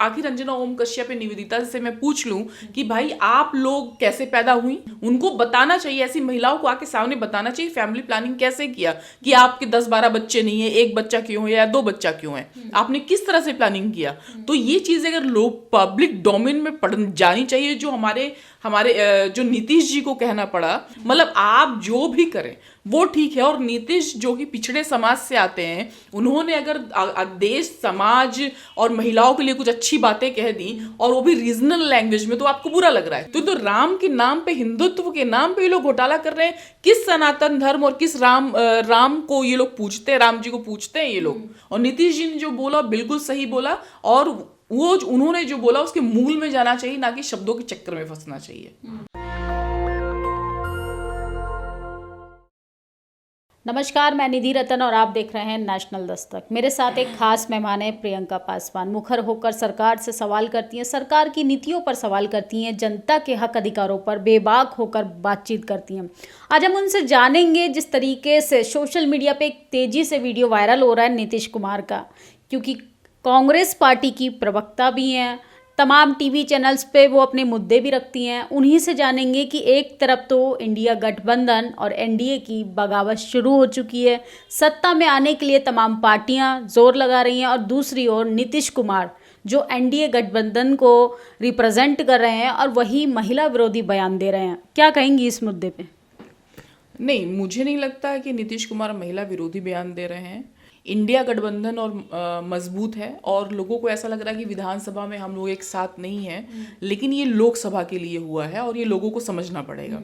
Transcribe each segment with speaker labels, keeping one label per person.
Speaker 1: आखिर अंजना ओम कश्यप या निवेदिता से मैं पूछ लूं कि भाई आप लोग कैसे पैदा हुई, उनको बताना चाहिए, ऐसी महिलाओं को आके सामने बताना चाहिए फैमिली प्लानिंग कैसे किया, कि आपके 10-12 बच्चे नहीं है, एक बच्चा क्यों है या 2 बच्चा क्यों है, आपने किस तरह से प्लानिंग किया। तो ये चीजें अगर लोग पब्लिक डोमेन में पढ़ जानी चाहिए। जो हमारे हमारे जो नीतीश जी को कहना पड़ा, मतलब आप जो भी करें वो ठीक है। और नीतीश जो कि पिछड़े समाज से आते हैं, उन्होंने अगर देश समाज और महिलाओं के लिए कुछ अच्छी बातें कह दी और वो भी रीजनल लैंग्वेज में, तो आपको बुरा लग रहा है। तो राम के नाम पे, हिंदुत्व के नाम पे ये लोग घोटाला कर रहे हैं। किस सनातन धर्म और किस राम को ये लोग पूछते हैं, राम जी को पूछते हैं ये लोग। और नीतीश जी ने जो बोला बिल्कुल सही बोला, और वो उन्होंने जो बोला उसके मूल में जाना चाहिए, ना कि शब्दों के चक्कर में फंसना चाहिए।
Speaker 2: नमस्कार, मैं निधि रतन और आप देख रहे हैं नेशनल दस्तक। मेरे साथ एक खास मेहमान है प्रियंका पासवान। मुखर होकर सरकार से सवाल करती हैं, सरकार की नीतियों पर सवाल करती हैं, जनता के हक अधिकारों पर बेबाक होकर बातचीत करती हैं। आज हम उनसे जानेंगे जिस तरीके से सोशल मीडिया पे एक तेजी से वीडियो वायरल हो रहा है नीतीश कुमार का, क्योंकि कांग्रेस पार्टी की प्रवक्ता भी हैं, तमाम टीवी चैनल्स पे वो अपने मुद्दे भी रखती हैं। उन्हीं से जानेंगे कि एक तरफ तो इंडिया गठबंधन और एनडीए की बगावत शुरू हो चुकी है, सत्ता में आने के लिए तमाम पार्टियां जोर लगा रही हैं, और दूसरी ओर नीतीश कुमार जो एनडीए गठबंधन को रिप्रेजेंट कर रहे हैं और वही महिला विरोधी बयान दे रहे हैं। क्या कहेंगी इस मुद्दे पे?
Speaker 1: नहीं, मुझे नहीं लगता है कि नीतीश कुमार महिला विरोधी बयान दे रहे हैं। इंडिया गठबंधन और मजबूत है, और लोगों को ऐसा लग रहा है कि विधानसभा में हम लोग एक साथ नहीं हैं, लेकिन ये लोकसभा के लिए हुआ है और ये लोगों को समझना पड़ेगा।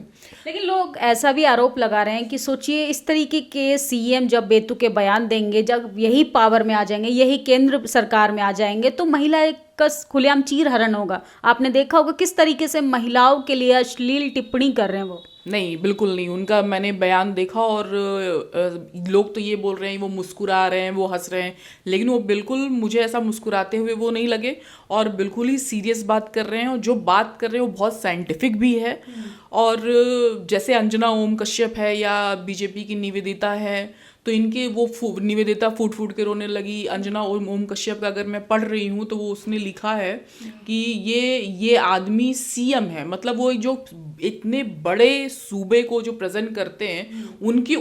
Speaker 2: लेकिन लोग ऐसा भी आरोप लगा रहे हैं कि सोचिए, इस तरीके के सीएम जब बेतुके बयान देंगे, जब यही पावर में आ जाएंगे, यही केंद्र सरकार में आ जाएंगे, तो महिला का खुलेआम चीरहरण होगा। आपने देखा होगा किस तरीके से महिलाओं के लिए अश्लील टिप्पणी कर रहे हैं वो।
Speaker 1: नहीं, बिल्कुल नहीं। उनका मैंने बयान देखा, और लोग तो ये बोल रहे हैं वो मुस्कुरा रहे हैं, वो हंस रहे हैं, लेकिन वो बिल्कुल मुझे ऐसा मुस्कुराते हुए वो नहीं लगे, और बिल्कुल ही सीरियस बात कर रहे हैं। और जो बात कर रहे हैं वो बहुत साइंटिफिक भी है। और जैसे अंजना ओम कश्यप है या बीजेपी की निवेदिता है, तो इनके वो निवेदिता फूट फूट के रोने लगी। अंजना ओम कश्यप का अगर मैं पढ़ रही हूँ तो वो उसने लिखा है कि ये आदमी सीएम है, मतलब वो जो इतने बड़े सूबे को जो प्रेजेंट करते हैं, उनके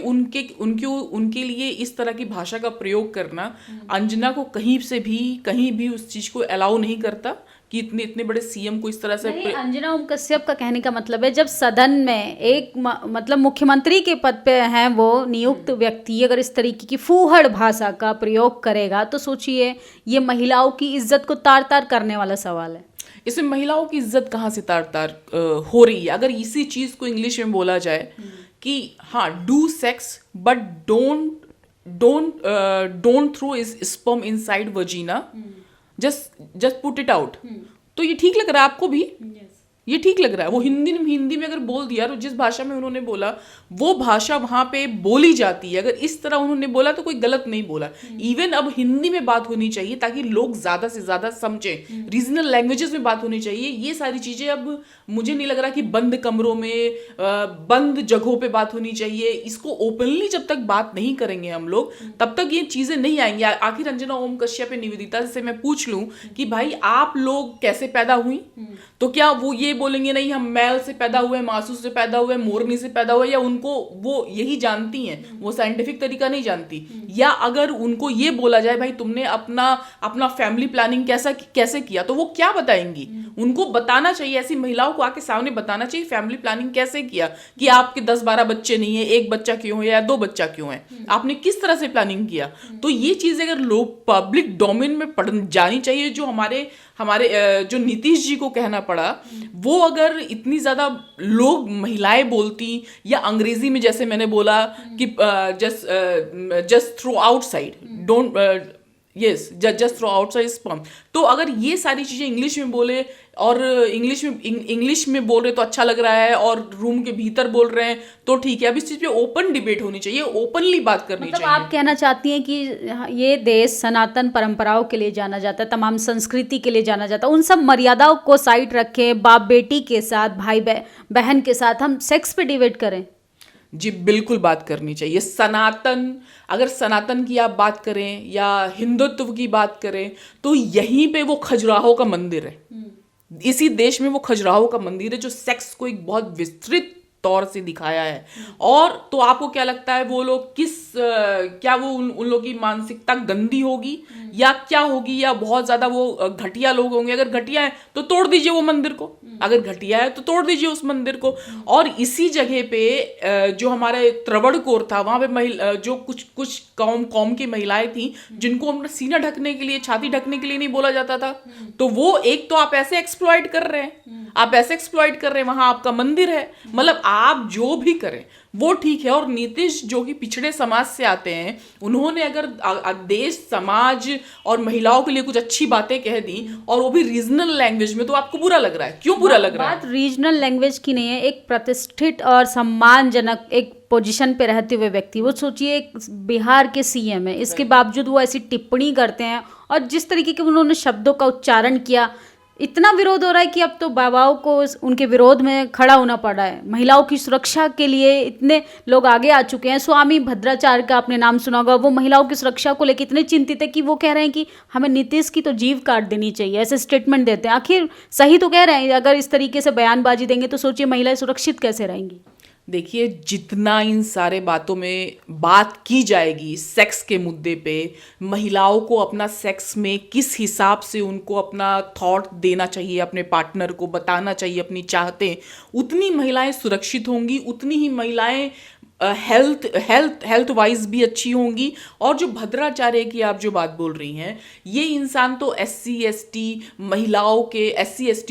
Speaker 1: लिए इस तरह की भाषा का प्रयोग करना अंजना को कहीं भी उस चीज को अलाउ नहीं करता कि इतने बड़े सीएम को इस तरह से।
Speaker 2: अंजना ओम कश्यप का कहने का मतलब है, जब सदन में एक मतलब मुख्यमंत्री के पद पे हैं वो नियुक्त व्यक्ति अगर इस तरीके की फूहड़ भाषा का प्रयोग करेगा, तो सोचिए ये महिलाओं की इज्जत को तार तार करने वाला सवाल है।
Speaker 1: इसमें महिलाओं की इज्जत कहाँ से तार तार हो रही है? अगर इसी चीज को इंग्लिश में बोला जाए कि हाँ, do sex but don't throw his sperm inside vagina, just put it out, तो ये ठीक लग रहा है आपको भी? ये ठीक लग रहा है? वो हिंदी में अगर बोल दिया, तो जिस भाषा में उन्होंने बोला वो भाषा वहां पे बोली जाती है। अगर इस तरह उन्होंने बोला तो कोई गलत नहीं बोला। इवन अब हिंदी में बात होनी चाहिए ताकि लोग ज्यादा से ज्यादा समझें। रीजनल लैंग्वेजेस में बात होनी चाहिए। ये सारी चीजें अब मुझे नहीं लग रहा कि बंद कमरों में बंद जगहों पे बात होनी चाहिए। इसको ओपनली जब तक बात नहीं करेंगे हम लोग, तब तक ये चीजें नहीं आएंगी। आखिर अंजना ओम कश्यप या निवेदिता से मैं पूछ लूं कि भाई आप लोग कैसे पैदा हुई, तो क्या वो ये बोलेंगे नहीं हम मैल से पैदा हुए, मासू से पैदा हुए, मोरनी से पैदा हुए, या उनको वो यही जानती हैं, वो साइंटिफिक तरीका नहीं जानती? या अगर उनको ये बोला जाए भाई तुमने अपना फैमिली प्लानिंग कैसे किया, तो वो क्या बताएंगी? उनको बताना चाहिए, ऐसी महिलाओं को आके सामने बताना चाहिए फैमिली प्लानिंग कैसे किया, कि आपके 10-12 बच्चे नहीं है, एक बच्चा क्यों है या 2 बच्चा क्यों है, आपने किस तरह से प्लानिंग किया। तो ये चीजें अगर लोग पब्लिक डोमेन में पढ़ जानी चाहिए। जो हमारे जो नीतीश जी को कहना पड़ा, वो अगर इतनी ज्यादा लोग महिलाएं बोलती, या अंग्रेजी में जैसे मैंने बोला कि just throw outside, don't just throw outside sperm, तो अगर ये सारी चीजें इंग्लिश में बोले, और इंग्लिश में बोल रहे तो अच्छा लग रहा है, और रूम के भीतर बोल रहे हैं तो ठीक है। अब इस चीज पे ओपन डिबेट होनी चाहिए, ओपनली बात करनी चाहिए।
Speaker 2: आप कहना चाहती हैं कि ये देश सनातन परंपराओं के लिए जाना जाता है, तमाम संस्कृति के लिए जाना जाता है, उन सब मर्यादाओं को साइड रखें, बाप बेटी के साथ, भाई बहन के साथ हम सेक्स पे डिबेट करें?
Speaker 1: जी बिल्कुल बात करनी चाहिए। सनातन, अगर सनातन की आप बात करें या हिंदुत्व की बात करें तो यहीं पे वो खजुराहो का मंदिर है। इसी देश में वो खजुराहो का मंदिर है जो सेक्स को एक बहुत विस्तृत तौर से दिखाया है। और तो आपको क्या लगता है वो लोग क्या वो उन लोगों की मानसिकता गंदी होगी या क्या होगी, या बहुत ज्यादा वो घटिया लोग होंगे? अगर घटिया है तो तोड़ दीजिए वो मंदिर को, अगर घटिया है तो तोड़ दीजिए उस मंदिर को। और इसी जगह पे जो हमारे त्रवणकोर था वहां पे जो कुछ कौम की महिलाएं थी जिनको अपना सीना ढकने के लिए, छाती ढकने के लिए नहीं बोला जाता था, तो वो एक तो आप ऐसे एक्सप्लॉइट कर रहे हैं, वहां आपका मंदिर है। मतलब आप जो भी करें वो ठीक है। और नीतीश जो कि पिछड़े समाज से आते हैं, उन्होंने अगर देश, समाज और महिलाओं के लिए कुछ अच्छी बातें कह दी और वो भी रीजनल लैंग्वेज में, तो आपको बुरा लग रहा है। क्यों बुरा लग रहा है?
Speaker 2: बात रीजनल लैंग्वेज की नहीं है, एक प्रतिष्ठित और सम्मानजनक एक पोजीशन पे रहते हुए व्यक्ति, वो सोचिए एक बिहार के सीएम है, इसके बावजूद वो ऐसी टिप्पणी करते हैं और जिस तरीके के उन्होंने शब्दों का उच्चारण किया, इतना विरोध हो रहा है कि अब तो बाबाओं को उनके विरोध में खड़ा होना पड़ रहा है। महिलाओं की सुरक्षा के लिए इतने लोग आगे आ चुके हैं। स्वामी भद्राचार्य का आपने नाम सुना होगा, वो महिलाओं की सुरक्षा को लेकर इतने चिंतित है कि वो कह रहे हैं कि हमें नीतीश की तो जीभ काट देनी चाहिए, ऐसे स्टेटमेंट देते हैं। आखिर सही तो कह रहे हैं, अगर इस तरीके से बयानबाजी देंगे तो सोचिए महिलाएं सुरक्षित कैसे रहेंगी।
Speaker 1: देखिए, जितना इन सारे बातों में बात की जाएगी सेक्स के मुद्दे पे, महिलाओं को अपना सेक्स में किस हिसाब से उनको अपना थॉट देना चाहिए, अपने पार्टनर को बताना चाहिए अपनी चाहते, उतनी महिलाएं सुरक्षित होंगी, उतनी ही महिलाएं हेल्थ वाइज भी अच्छी होंगी। और जो भद्राचार्य की आप जो बात बोल रही हैं, ये इंसान तो SC ST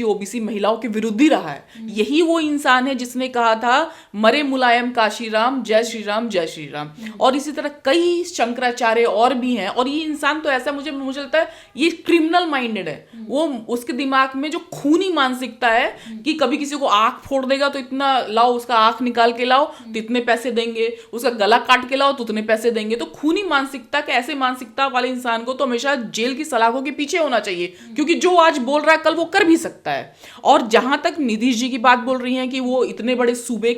Speaker 1: OBC महिलाओं के विरुद्ध ही रहा है। यही वो इंसान है जिसने कहा था मरे मुलायम काशीराम, जय श्री राम जय श्री राम। और इसी तरह कई शंकराचार्य और भी हैं। और ये इंसान तो ऐसा मुझे लगता है ये क्रिमिनल माइंडेड है। वो उसके दिमाग में जो खूनी मानसिकता है कि कभी किसी को आंख फोड़ देगा तो इतना लाओ, उसका आंख निकाल के लाओ तो इतने पैसे देंगे, उसका गला काट के लाओ तो उतने पैसे देंगे। तो खूनी मानसिकता के ऐसे मानसिकता वाले इंसान को तो हमेशा जेल की सलाखों के पीछे होना चाहिए, क्योंकि जो आज बोल रहा है कल वो कर भी सकता है। और जहां तक नीतीश जी की बात बोल रही हैं कि वो इतने बड़े सूबे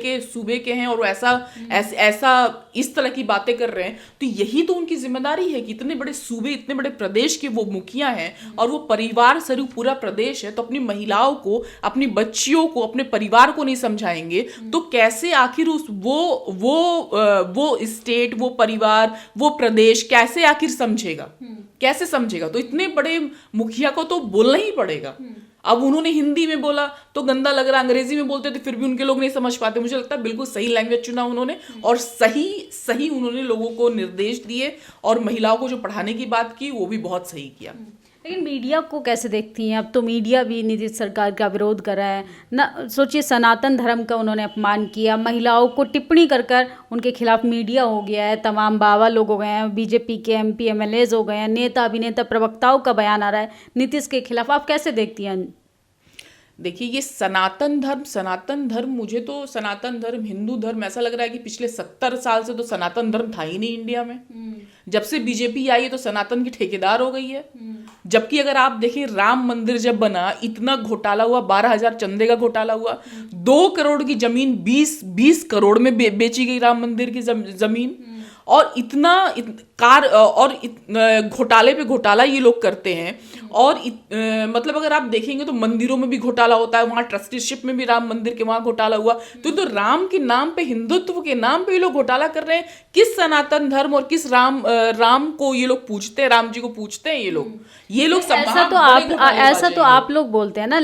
Speaker 1: के हैं और वो ऐसा इस तरह की बातें कर रहे हैं, तो यही तो उनकी जिम्मेदारी है कि इतने बड़े सूबे, इतने बड़े प्रदेश के वो मुखिया हैं और वो परिवार स्वरूप पूरा प्रदेश है, तो अपनी महिलाओं को, अपनी बच्चियों को, अपने परिवार को नहीं समझाएंगे तो कैसे आखिर वो स्टेट, वो परिवार, वो प्रदेश कैसे आखिर समझेगा? कैसे समझेगा? तो इतने बड़े मुखिया को तो बोलना ही पड़ेगा। अब उन्होंने हिंदी में बोला तो गंदा लग रहा, अंग्रेजी में बोलते थे फिर भी उनके लोग नहीं समझ पाते। मुझे लगता है बिल्कुल सही लैंग्वेज चुना उन्होंने और सही उन्होंने लोगों को निर्देश दिए और महिलाओं को जो पढ़ाने की बात की वो भी बहुत सही किया।
Speaker 2: लेकिन मीडिया को कैसे देखती हैं? अब तो मीडिया भी नीतीश सरकार का विरोध कर रहा है ना। सोचिए, सनातन धर्म का उन्होंने अपमान किया, महिलाओं को टिप्पणी कर उनके खिलाफ मीडिया हो गया है, तमाम बाबा लोग हो गए हैं, बीजेपी के MP MLAs हो गए हैं, नेता अभिनेता प्रवक्ताओं का बयान आ रहा है नीतीश के खिलाफ। आप कैसे देखती हैं?
Speaker 1: देखिए, ये सनातन धर्म मुझे तो सनातन धर्म, हिंदू धर्म, ऐसा लग रहा है कि पिछले 70 साल से तो सनातन धर्म था ही नहीं इंडिया में। जब से बीजेपी आई है तो सनातन की ठेकेदार हो गई है। जबकि अगर आप देखें, राम मंदिर जब बना इतना घोटाला हुआ, 12,000 चंदे का घोटाला हुआ, 2 करोड़ की जमीन 20 करोड़ में बेची गई राम मंदिर की जमीन। और घोटाले पे घोटाला ये लोग करते हैं। और मतलब अगर आप देखेंगे तो मंदिरों में भी घोटाला होता है, वहां ट्रस्टीशिप में भी राम मंदिर के वहां घोटाला हुआ। तो राम के नाम पे, हिंदुत्व के नाम पे ये लोग घोटाला कर रहे हैं। किस सनातन धर्म और किस राम को ये लोग पूछते हैं, राम जी को पूछते हैं ये लोग सब।
Speaker 2: ऐसा तो आप लोग बोलते हैं ना,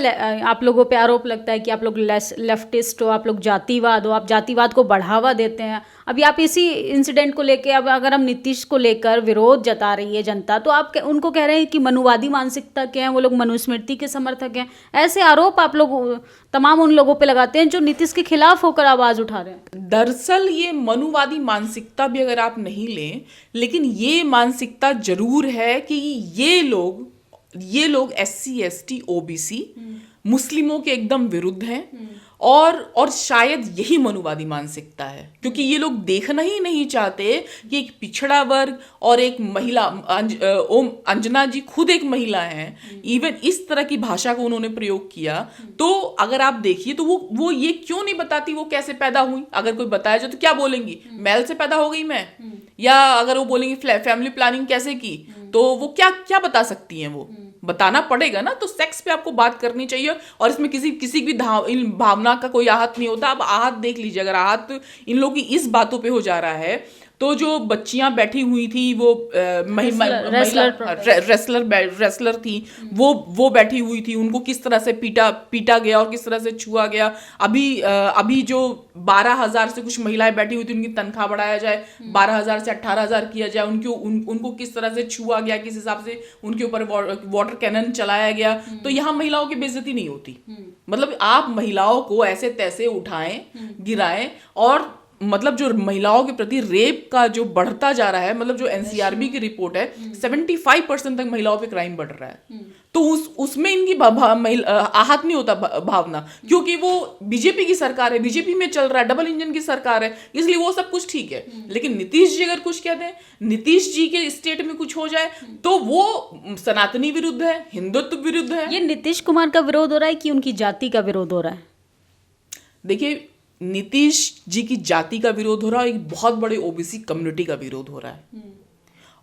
Speaker 2: आप लोगों पे आरोप लगता है कि आप लोग लेफ्टिस्ट हो, आप लोग जातिवाद हो, आप जातिवाद को बढ़ावा देते हैं। अभी आप इसी इंसिडेंट को लेके, अब अगर हम नीतीश को लेकर विरोध जता रही है जनता, तो आप उनको कह रहे हैं कि मनुवादी मानसिकता के हैं, वो लोग मनुस्मृति के समर्थक हैं। ऐसे आरोप आप लोग तमाम उन लोगों पे लगाते हैं जो नीतीश के खिलाफ होकर आवाज उठा रहे हैं।
Speaker 1: दरअसल ये मनुवादी मानसिकता भी अगर आप नहीं लें, लेकिन ये मानसिकता जरूर है कि ये लोग SC ST OBC मुस्लिमों के एकदम विरुद्ध हैं और शायद यही मनुवादी मानसिकता है, क्योंकि ये लोग देखना ही नहीं चाहते कि एक पिछड़ा वर्ग और एक महिला, ओम अंजना जी खुद एक महिला हैं, इवन इस तरह की भाषा को उन्होंने प्रयोग किया। तो अगर आप देखिए तो वो ये क्यों नहीं बताती वो कैसे पैदा हुई। अगर कोई बताया जाए तो क्या बोलेंगी, मैल से पैदा हो गई मैं, या अगर वो बोलेंगी फैमिली प्लानिंग कैसे की, तो वो क्या क्या बता सकती हैं, वो बताना पड़ेगा ना। तो सेक्स पे आपको बात करनी चाहिए, और इसमें किसी की भी इन भावना का कोई आहत नहीं होता। अब आहत देख लीजिए, अगर आहत इन लोगों की इस बातों पे हो जा रहा है, तो जो बच्चियां बैठी हुई थी वो रेसलर थी, वो बैठी हुई थी, उनको किस तरह से पीटा गया और किस तरह से छुआ गया। अभी जो 12,000 से कुछ महिलाएं बैठी हुई थी, उनकी तनख्वाह बढ़ाया जाए, 12,000 से 18,000 किया जाए, उनको किस तरह से छुआ गया, किस हिसाब से उनके ऊपर वाटर कैनन चलाया गया। तो यहाँ महिलाओं की बेइज्जती नहीं होती। मतलब आप महिलाओं को ऐसे तैसे उठाएं, गिराएं, और मतलब जो महिलाओं के प्रति रेप का जो बढ़ता जा रहा है, मतलब जो एनसीआरबी की रिपोर्ट है, 75% तक महिलाओं पे क्राइम बढ़ रहा है। तो उसमें इनकी आहत नहीं होता भावना, क्योंकि वो बीजेपी की सरकार है, बीजेपी में चल रहा है, डबल इंजन की सरकार है, इसलिए वो सब कुछ ठीक है। लेकिन नीतीश जी अगर कुछ कहते हैं, नीतीश जी के स्टेट में कुछ हो जाए, तो वो सनातनी विरुद्ध है, हिंदुत्व विरुद्ध है।
Speaker 2: ये नीतीश कुमार का विरोध हो रहा है कि उनकी जाति का विरोध हो रहा है?
Speaker 1: देखिए, नीतीश जी की जाति का विरोध हो रहा है, एक बहुत बड़े ओबीसी कम्युनिटी का विरोध हो रहा है,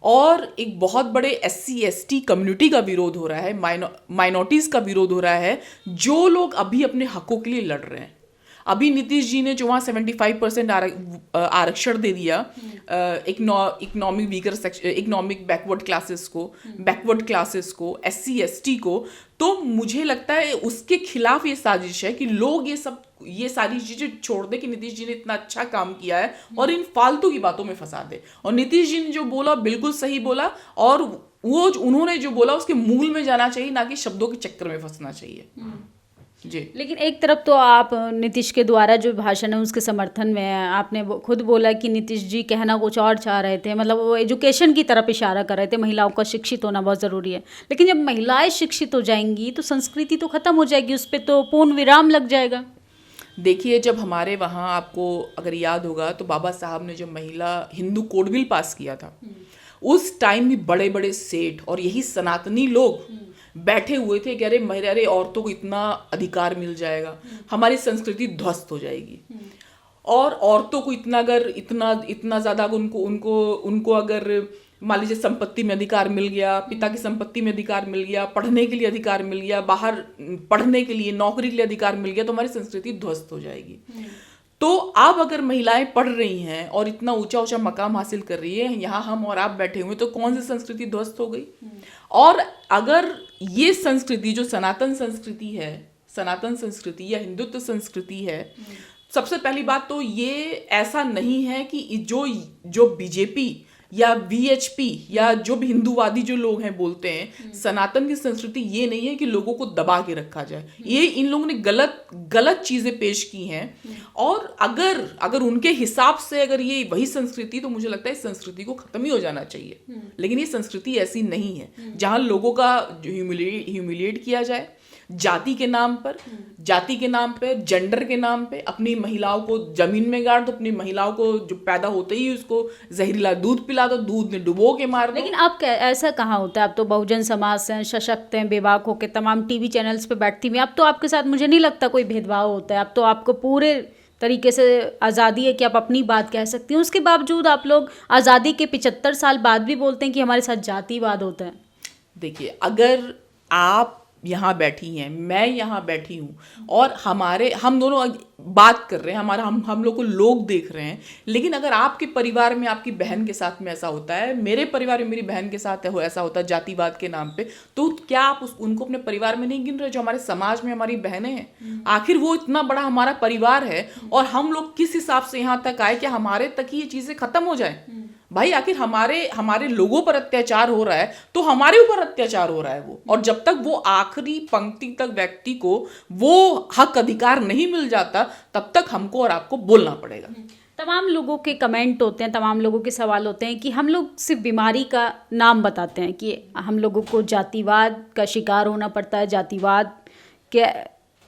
Speaker 1: और एक बहुत बड़े SC/ST कम्युनिटी का विरोध हो रहा है, माइनॉरिटीज का विरोध हो रहा है, जो लोग अभी अपने हकों के लिए लड़ रहे हैं। अभी नीतीश जी ने जो वहाँ 75% आरक्षण दे दिया economic weaker section, economic backward classes को, SC/ST को, तो मुझे लगता है उसके खिलाफ ये साजिश है कि लोग ये सारी चीजें छोड़ दे कि नीतीश जी ने इतना अच्छा काम किया है और इन फालतू की बातों में फंसा दे। और नीतीश जी ने जो बोला बिल्कुल सही बोला, और उन्होंने जो बोला उसके मूल में जाना चाहिए, ना कि शब्दों के चक्कर में फंसना चाहिए जी।
Speaker 2: लेकिन एक तरफ तो आप नीतीश के द्वारा जो भाषण है उसके समर्थन में है। आपने खुद बोला कि नीतीश जी कहना कुछ और चाह रहे थे, मतलब वो एजुकेशन की तरफ इशारा कर रहे थे, महिलाओं का शिक्षित होना बहुत ज़रूरी है। लेकिन जब महिलाएं शिक्षित हो जाएंगी तो संस्कृति तो ख़त्म हो जाएगी, उस पर तो पूर्ण विराम लग जाएगा।
Speaker 1: देखिए, जब हमारे वहाँ, आपको अगर याद होगा तो बाबा साहब ने जब महिला हिंदू कोड बिल पास किया था, उस टाइम भी बड़े बड़े सेठ और यही सनातनी लोग बैठे हुए थे कि अरे औरतों को इतना अधिकार मिल जाएगा, हमारी संस्कृति ध्वस्त हो जाएगी, और औरतों को इतना ज़्यादा उनको अगर मान लीजिए संपत्ति में अधिकार मिल गया, पिता की संपत्ति में अधिकार मिल गया, पढ़ने के लिए अधिकार मिल गया, बाहर पढ़ने के लिए, नौकरी के लिए अधिकार मिल गया, तो हमारी संस्कृति ध्वस्त हो जाएगी। तो अब अगर महिलाएं पढ़ रही हैं और इतना ऊंचा ऊंचा मकाम हासिल कर रही है, यहाँ हम और आप बैठे हुए, तो कौन सी संस्कृति ध्वस्त हो गई? और अगर ये संस्कृति जो सनातन संस्कृति या हिंदुत्व संस्कृति है, सबसे पहली बात तो ये ऐसा नहीं है कि जो बीजेपी या VHP या जो भी हिंदूवादी जो लोग हैं बोलते हैं सनातन की संस्कृति, ये नहीं है कि लोगों को दबा के रखा जाए। ये इन लोगों ने गलत चीजें पेश की हैं, और अगर उनके हिसाब से अगर ये वही संस्कृति, तो मुझे लगता है इस संस्कृति को खत्म ही हो जाना चाहिए। लेकिन ये संस्कृति ऐसी नहीं है जहां लोगों का ह्यूमिलिएट किया जाए जाति के नाम पर, जेंडर के नाम पे, अपनी महिलाओं को जमीन में गाड़ दो, अपनी महिलाओं को जो पैदा होते ही उसको जहरीला दूध पिला दो, दूध में डुबो के मार दो।
Speaker 2: लेकिन आप ऐसा कहाँ होता है? आप तो बहुजन समाज से सशक्त हैं, बेबाक होकर तमाम TV चैनल्स पे बैठती हुई, अब तो आपके साथ मुझे नहीं लगता कोई भेदभाव होता है। अब तो आपको पूरे तरीके से आज़ादी है कि आप अपनी बात कह सकती हैं। उसके बावजूद आप लोग आज़ादी के 75 साल बाद भी बोलते हैं कि हमारे साथ जातिवाद होता है।
Speaker 1: देखिए, अगर आप यहाँ बैठी हैं, मैं यहाँ बैठी हूँ, और हम दोनों बात कर रहे हैं, हम लोग को लोग देख रहे हैं, लेकिन अगर आपके परिवार में आपकी बहन के साथ में ऐसा होता है, मेरे परिवार में मेरी बहन के साथ ऐसा होता है जातिवाद के नाम पे, तो क्या आप उनको अपने परिवार में नहीं गिन रहे? जो हमारे समाज में हमारी बहनें हैं, आखिर वो इतना बड़ा हमारा परिवार है, और हम लोग किस हिसाब से यहाँ तक आए कि हमारे तक ही ये चीजें खत्म हो जाए? भाई, आखिर हमारे लोगों पर अत्याचार हो रहा है, तो हमारे ऊपर अत्याचार हो रहा है वो, और जब तक वो आखिरी पंक्ति तक व्यक्ति को वो हक अधिकार नहीं मिल जाता, तब तक हमको और आपको बोलना पड़ेगा।
Speaker 2: तमाम लोगों के कमेंट होते हैं, तमाम लोगों के सवाल होते हैं कि हम लोग सिर्फ बीमारी का नाम बताते हैं कि हम लोगों को जातिवाद का शिकार होना पड़ता है, जातिवाद के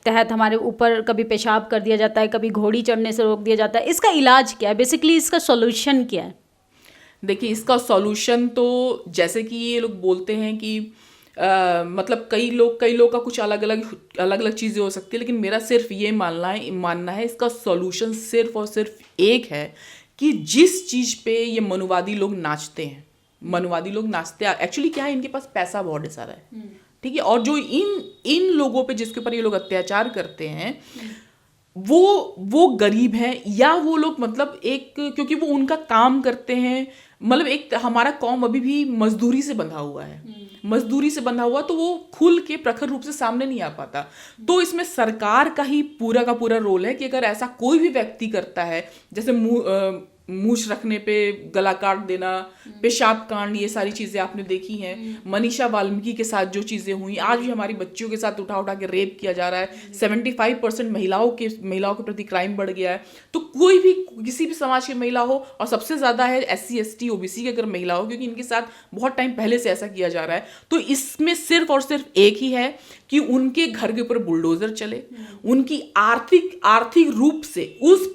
Speaker 2: तहत हमारे ऊपर कभी पेशाब कर दिया जाता है, कभी घोड़ी चढ़ने से रोक दिया जाता है। इसका इलाज क्या है, बेसिकली इसका सॉल्यूशन क्या है?
Speaker 1: देखिए, इसका सॉल्यूशन तो जैसे कि ये लोग बोलते हैं कि मतलब कई लोग का कुछ अलग अलग चीज़ें हो सकती है, लेकिन मेरा सिर्फ ये मानना है इसका सॉल्यूशन सिर्फ और सिर्फ एक है कि जिस चीज़ पे ये मनुवादी लोग नाचते हैं, एक्चुअली क्या है, इनके पास पैसा बहुत सारा है, ठीक है, और जो इन लोगों पे जिसके ऊपर ये लोग अत्याचार करते हैं वो गरीब हैं, या वो लोग मतलब एक, क्योंकि वो उनका काम करते हैं, मतलब एक हमारा कौम अभी भी मजदूरी से बंधा हुआ है, तो वो खुल के प्रखर रूप से सामने नहीं आ पाता। तो इसमें सरकार का ही पूरा का पूरा रोल है कि अगर ऐसा कोई भी व्यक्ति करता है, जैसे मूछ रखने पे गला काट देना, पेशाब कांड, ये सारी चीजें आपने देखी हैं, मनीषा वाल्मीकि के साथ जो चीजें हुई, आज भी हमारी बच्चियों के साथ उठा के रेप किया जा रहा है, 75% महिलाओं के प्रति क्राइम बढ़ गया है। तो कोई भी किसी भी समाज की महिला हो, और सबसे ज्यादा है SC ST OBC की अगर महिला हो, क्योंकि इनके साथ बहुत टाइम पहले से ऐसा किया जा रहा है, तो इसमें सिर्फ और सिर्फ एक ही है कि उनके घर के ऊपर बुलडोजर चले, उनकी आर्थिक रूप से उस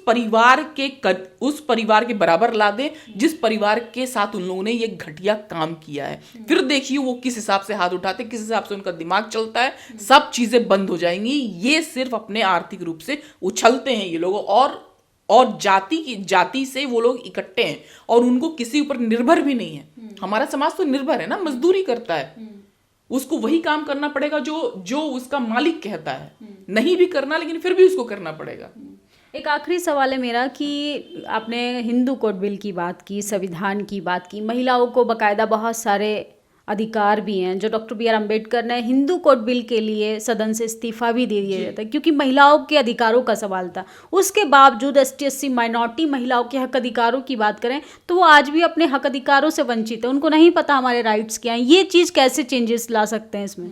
Speaker 1: परिवार के बराबर ला दे जिस परिवार के साथ उन लोगों ने ये घटिया काम किया है। फिर देखिए वो किस हिसाब से हाथ उठाते, किस हिसाब से उनका दिमाग चलता है, सब चीजें बंद हो जाएंगी। ये सिर्फ अपने आर्थिक रूप से उछलते हैं ये लोग, और जाति से वो लोग इकट्ठे हैं, और उनको किसी ऊपर निर्भर भी नहीं है। हमारा समाज तो निर्भर है ना, मजदूरी करता है, उसको वही काम करना पड़ेगा जो उसका मालिक कहता है, नहीं भी करना लेकिन फिर भी उसको करना पड़ेगा।
Speaker 2: एक आखिरी सवाल है मेरा कि आपने हिंदू कोड बिल की बात की, संविधान की बात की, महिलाओं को बाकायदा बहुत सारे अधिकार भी हैं। जो डॉक्टर BR अम्बेडकर ने हिंदू कोड बिल के लिए सदन से इस्तीफा भी दे दिया जाता है क्योंकि महिलाओं के अधिकारों का सवाल था। उसके बावजूद ST SC माइनॉरिटी महिलाओं के हक अधिकारों की बात करें तो वो आज भी अपने हक अधिकारों से वंचित है, उनको नहीं पता हमारे राइट्स क्या हैं। ये चीज़ कैसे चेंजेस ला सकते हैं इसमें?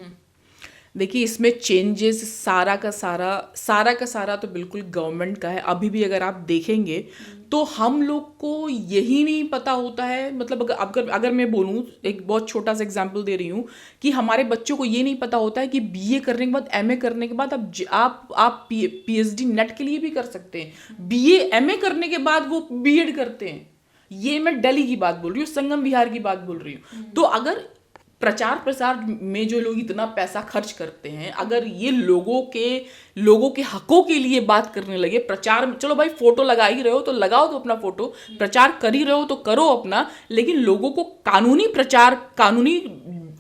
Speaker 1: देखिए, इसमें चेंजेस सारा का सारा तो बिल्कुल गवर्नमेंट का है। अभी भी अगर आप देखेंगे तो हम लोग को यही नहीं पता होता है, मतलब अगर मैं बोलूँ, एक बहुत छोटा सा एग्जांपल दे रही हूँ कि हमारे बच्चों को ये नहीं पता होता है कि BA करने के बाद, MA करने के बाद आप PhD नेट के लिए भी कर सकते हैं। BA MA करने के बाद वो B.Ed करते हैं। ये मैं दिल्ली की बात बोल रही हूँ, संगम विहार की बात बोल रही हूँ। तो अगर प्रचार प्रसार में जो लोग इतना पैसा खर्च करते हैं, अगर ये लोगों के हकों के लिए बात करने लगे, प्रचार में, चलो भाई फोटो लगा ही रहे हो तो लगाओ, तो अपना फोटो प्रचार कर ही रहे हो तो करो अपना, लेकिन लोगों को कानूनी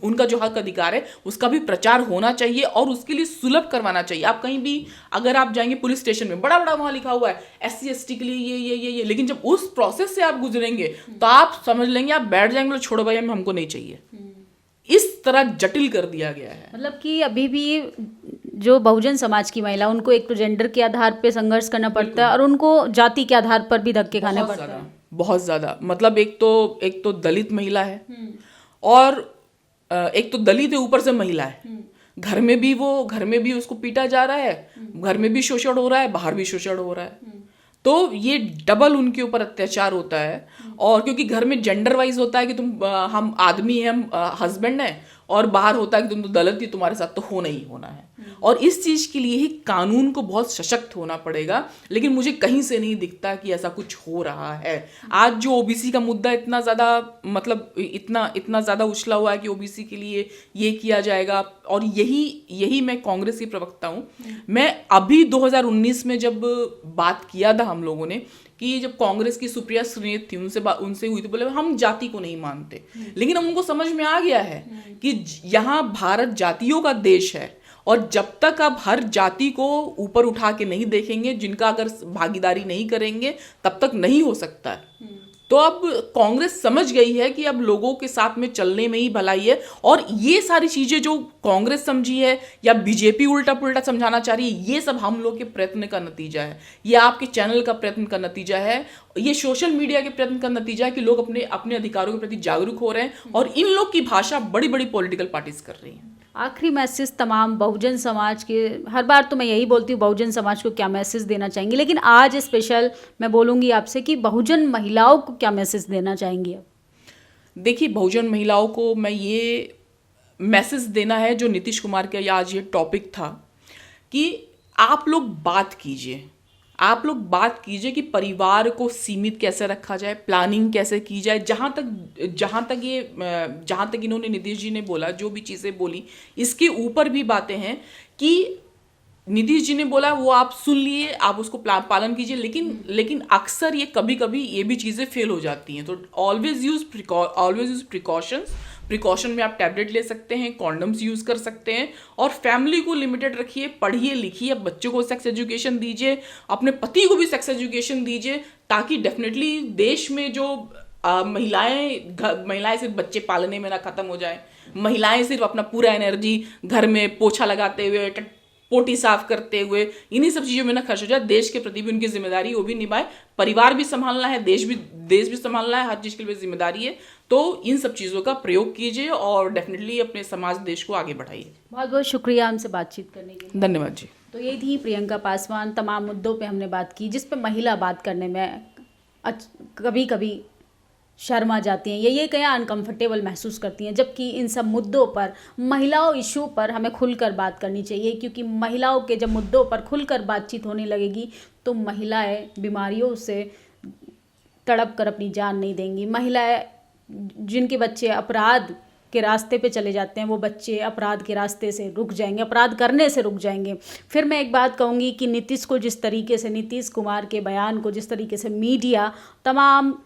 Speaker 1: उनका जो हक अधिकार है उसका भी प्रचार होना चाहिए और उसके लिए सुलभ करवाना चाहिए। आप कहीं भी अगर आप जाएंगे पुलिस स्टेशन में, बड़ा वहां लिखा हुआ है SC ST के लिए ये, लेकिन जब उस प्रोसेस से आप गुजरेंगे तो आप समझ लेंगे, आप बैठ जाएंगे, छोड़ो भाई हमको नहीं चाहिए। इस तरह जटिल कर दिया गया है।
Speaker 2: मतलब कि अभी भी जो बहुजन समाज की महिला, उनको एक तो जेंडर के आधार पे संघर्ष करना पड़ता है और उनको जाति के आधार पर भी धक्के खाने पड़ते हैं।
Speaker 1: बहुत ज्यादा, मतलब एक तो दलित महिला है, और एक तो दलित है, ऊपर से महिला है। घर में भी उसको पीटा जा रहा है, घर में भी शोषण हो रहा है, बाहर भी शोषण हो रहा है। तो ये डबल उनके ऊपर अत्याचार होता है। और क्योंकि घर में जेंडर वाइज होता है कि हम आदमी हैं, हम हस्बैंड हैं, और बाहर होता है कि तुम तो दलित ही, तुम्हारे साथ तो होना ही होना है। और इस चीज के लिए ही कानून को बहुत सशक्त होना पड़ेगा, लेकिन मुझे कहीं से नहीं दिखता कि ऐसा कुछ हो रहा है। आज जो OBC का मुद्दा इतना ज्यादा, मतलब इतना ज्यादा उछला हुआ है कि OBC के लिए ये किया जाएगा, और यही मैं कांग्रेस की प्रवक्ता हूं। मैं अभी 2019 में जब बात किया था हम लोगों ने कि जब कांग्रेस की सुप्रिया श्रीनेत थी, उनसे हुई, तो बोले हम जाति को नहीं मानते, लेकिन उनको समझ में आ गया है कि यहाँ भारत जातियों का देश है, और जब तक आप हर जाति को ऊपर उठा के नहीं देखेंगे, जिनका अगर भागीदारी नहीं करेंगे, तब तक नहीं हो सकता है। तो अब कांग्रेस समझ गई है कि अब लोगों के साथ में चलने में ही भलाई है, और ये सारी चीजें जो कांग्रेस समझी है या बीजेपी उल्टा पुल्टा समझाना चाह रही है, ये सब हम लोग के प्रयत्न का नतीजा है। ये आपके चैनल का प्रयत्न का नतीजा है, ये सोशल मीडिया के प्रयत्न का नतीजा है कि लोग अपने अधिकारों के प्रति जागरूक हो रहे हैं, और इन लोग की भाषा बड़ी बड़ी पॉलिटिकल पार्टीज कर रही हैं।
Speaker 2: आखिरी मैसेज तमाम बहुजन समाज के, हर बार तो मैं यही बोलती हूँ बहुजन समाज को क्या मैसेज देना चाहेंगे, लेकिन आज स्पेशल मैं बोलूँगी आपसे कि बहुजन महिलाओं को क्या मैसेज देना चाहेंगी आप?
Speaker 1: देखिए, बहुजन महिलाओं को मैं ये मैसेज देना है जो नीतीश कुमार का आज ये टॉपिक था, कि आप लोग बात कीजिए, आप लोग बात कीजिए कि परिवार को सीमित कैसे रखा जाए, प्लानिंग कैसे की जाए। जहाँ तक इन्होंने, नीतीश जी ने बोला, जो भी चीज़ें बोली, इसके ऊपर भी बातें हैं कि नीतीश जी ने बोला वो आप सुन लिए, आप उसको पालन कीजिए, लेकिन अक्सर ये कभी कभी ये भी चीज़ें फेल हो जाती हैं। तो ऑलवेज यूज प्रिकॉशन में आप टैबलेट ले सकते हैं, कॉन्डम्स यूज़ कर सकते हैं, और फैमिली को लिमिटेड रखिए, पढ़िए लिखिए, बच्चों को सेक्स एजुकेशन दीजिए, अपने पति को भी सेक्स एजुकेशन दीजिए, ताकि डेफिनेटली देश में जो महिलाएं सिर्फ बच्चे पालने में ना खत्म हो जाए, महिलाएं सिर्फ अपना पूरा एनर्जी घर में पोछा लगाते हुए, पोटी साफ करते हुए, इन्हीं सब चीज़ों में ना खर्च हो जाए। देश के प्रति भी उनकी जिम्मेदारी वो भी निभाए, परिवार भी संभालना है, देश भी संभालना है, हर चीज़ के लिए जिम्मेदारी है। तो इन सब चीज़ों का प्रयोग कीजिए और डेफिनेटली अपने समाज देश को आगे बढ़ाइए।
Speaker 2: बहुत बहुत शुक्रिया हमसे बातचीत करने के लिए।
Speaker 1: धन्यवाद जी।
Speaker 2: तो ये थी प्रियंका पासवान। तमाम मुद्दों पे हमने बात की जिस पे महिला बात करने में कभी कभी शर्मा जाती हैं, ये कहीं अनकंफर्टेबल महसूस करती हैं, जबकि इन सब मुद्दों पर, महिलाओं इशू पर हमें खुलकर बात करनी चाहिए, क्योंकि महिलाओं के जब मुद्दों पर खुलकर बातचीत होने लगेगी तो महिलाएं बीमारियों से तड़प कर अपनी जान नहीं देंगी। महिलाएं जिनके बच्चे अपराध के रास्ते पे चले जाते हैं, वो बच्चे अपराध के रास्ते से रुक जाएंगे, अपराध करने से रुक जाएंगे। फिर मैं एक बात कहूँगी कि नीतीश कुमार के बयान को जिस तरीके से मीडिया, तमाम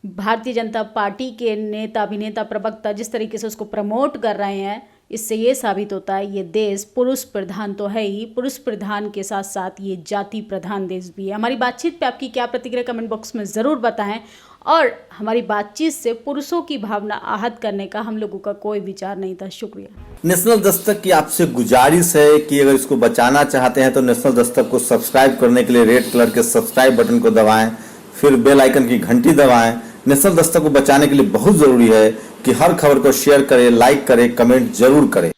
Speaker 2: भारतीय जनता पार्टी के नेता, अभिनेता, प्रवक्ता जिस तरीके से उसको प्रमोट कर रहे हैं, इससे ये साबित होता है ये देश पुरुष प्रधान तो है ही, पुरुष प्रधान के साथ साथ ये जाति प्रधान देश भी है। हमारी बातचीत पे आपकी क्या प्रतिक्रिया कमेंट बॉक्स में ज़रूर बताएं, और हमारी बातचीत से पुरुषों की भावना आहत करने का हम लोगों का कोई विचार नहीं था। शुक्रिया।
Speaker 3: नेशनल दस्तक की आपसे गुजारिश है कि अगर इसको बचाना चाहते हैं तो नेशनल दस्तक को सब्सक्राइब करने के लिए रेड कलर के सब्सक्राइब बटन को दबाएं, फिर बेल आइकन की घंटी दबाएं। नेशनल दस्तक को बचाने के लिए बहुत जरूरी है कि हर खबर को शेयर करें, लाइक करें, कमेंट जरूर करें।